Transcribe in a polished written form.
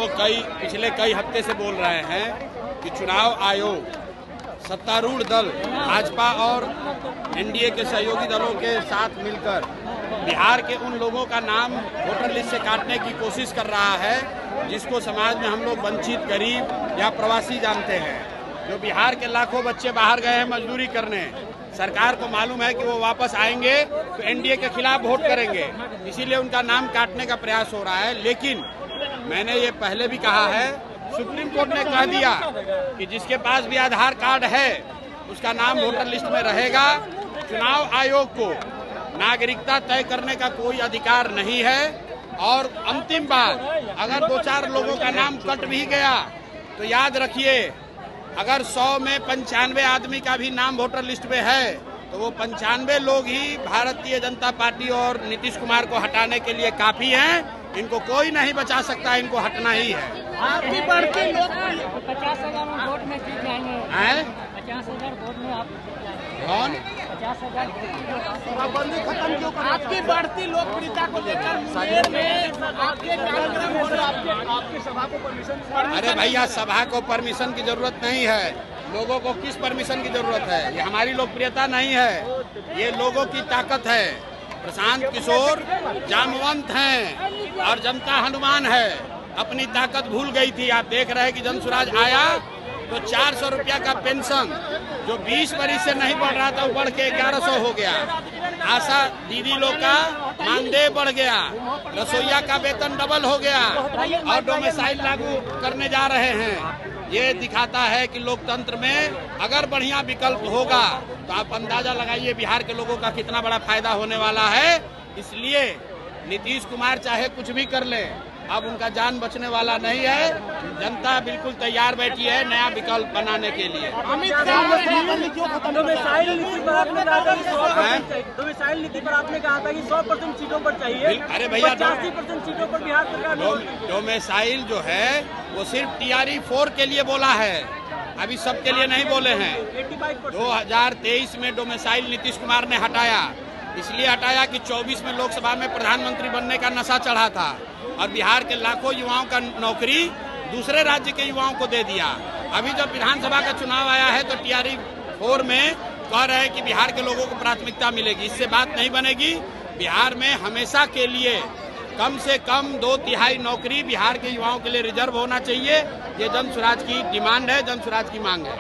लोग पिछले कई हफ्ते से बोल रहे हैं कि चुनाव आयोग सत्तारूढ़ दल भाजपा और एनडीए के सहयोगी दलों के साथ मिलकर बिहार के उन लोगों का नाम वोटर लिस्ट से काटने की कोशिश कर रहा है जिसको समाज में हम लोग वंचित, गरीब या प्रवासी जानते हैं। जो बिहार के लाखों बच्चे बाहर गए हैं मजदूरी करने, सरकार को मालूम है कि वो वापस आएंगे तो एनडीए के खिलाफ वोट करेंगे, इसीलिए उनका नाम काटने का प्रयास हो रहा है। लेकिन मैंने ये पहले भी कहा है, सुप्रीम कोर्ट ने कह दिया कि जिसके पास भी आधार कार्ड है उसका नाम वोटर लिस्ट में रहेगा। चुनाव आयोग को नागरिकता तय करने का कोई अधिकार नहीं है। और अंतिम बात, अगर 2-4 लोगों का नाम कट भी गया तो याद रखिए, अगर 100 में 95 आदमी का भी नाम वोटर लिस्ट में है तो वो 95 लोग ही भारतीय जनता पार्टी और नीतीश कुमार को हटाने के लिए काफी हैं। इनको कोई नहीं बचा सकता, इनको हटना ही है। आपकी बढ़ती लोग 50,000 वोट में जीत जाएंगे। 50,000 वोट में आप कौन 50,000 खत्म क्यों कर? आपकी बढ़ती लोकप्रियता को लेकर मुंगेर में आपके कार्यक्रम हो रहे, आपके सभा को परमिशन? अरे भैया, सभा को परमिशन की जरूरत नहीं है। लोगों को किस परमिशन की जरूरत है? ये हमारी लोकप्रियता नहीं है, ये लोगों की ताकत है। प्रशांत किशोर जामवंत हैं और जनता हनुमान है। अपनी ताकत भूल गई थी। आप देख रहे हैं कि जनसुराज आया तो 400 रुपया का पेंशन जो 20 बरिस से नहीं बढ़ रहा था वो बढ़ के 1100 हो गया। आशा दीदी लोग का मानदेय बढ़ गया, रसोईया का वेतन डबल हो गया और डोमिसाइल लागू करने जा रहे हैं। ये दिखाता है कि लोकतंत्र में अगर बढ़िया विकल्प होगा तो आप अंदाजा लगाइए बिहार के लोगों का कितना बड़ा फायदा होने वाला है। इसलिए नीतीश कुमार चाहे कुछ भी कर ले, अब उनका जान बचने वाला नहीं है। जनता बिल्कुल तैयार बैठी है नया विकल्प बनाने के लिए। डोमिसाइल नीति पर आपने कहा था कि 100% सीटों पर चाहिए। अरे भैया, 85% सीटों पर बिहार सरकार डोमिसाइल जो है वो सिर्फ TRE 4 के लिए बोला है, अभी सबके लिए नहीं बोले हैं। 2023 में डोमिसाइल नीतीश कुमार ने हटाया, इसलिए हटाया कि 24 में लोकसभा में प्रधानमंत्री बनने का नशा चढ़ा था और बिहार के लाखों युवाओं का नौकरी दूसरे राज्य के युवाओं को दे दिया। अभी जब विधानसभा का चुनाव आया है तो TRE 4 में कह रहे हैं कि बिहार के लोगों को प्राथमिकता मिलेगी। इससे बात नहीं बनेगी। बिहार में हमेशा के लिए कम से कम 2/3 नौकरी बिहार के युवाओं के लिए रिजर्व होना चाहिए। ये जनसुराज की डिमांड है, जनसुराज की मांग है।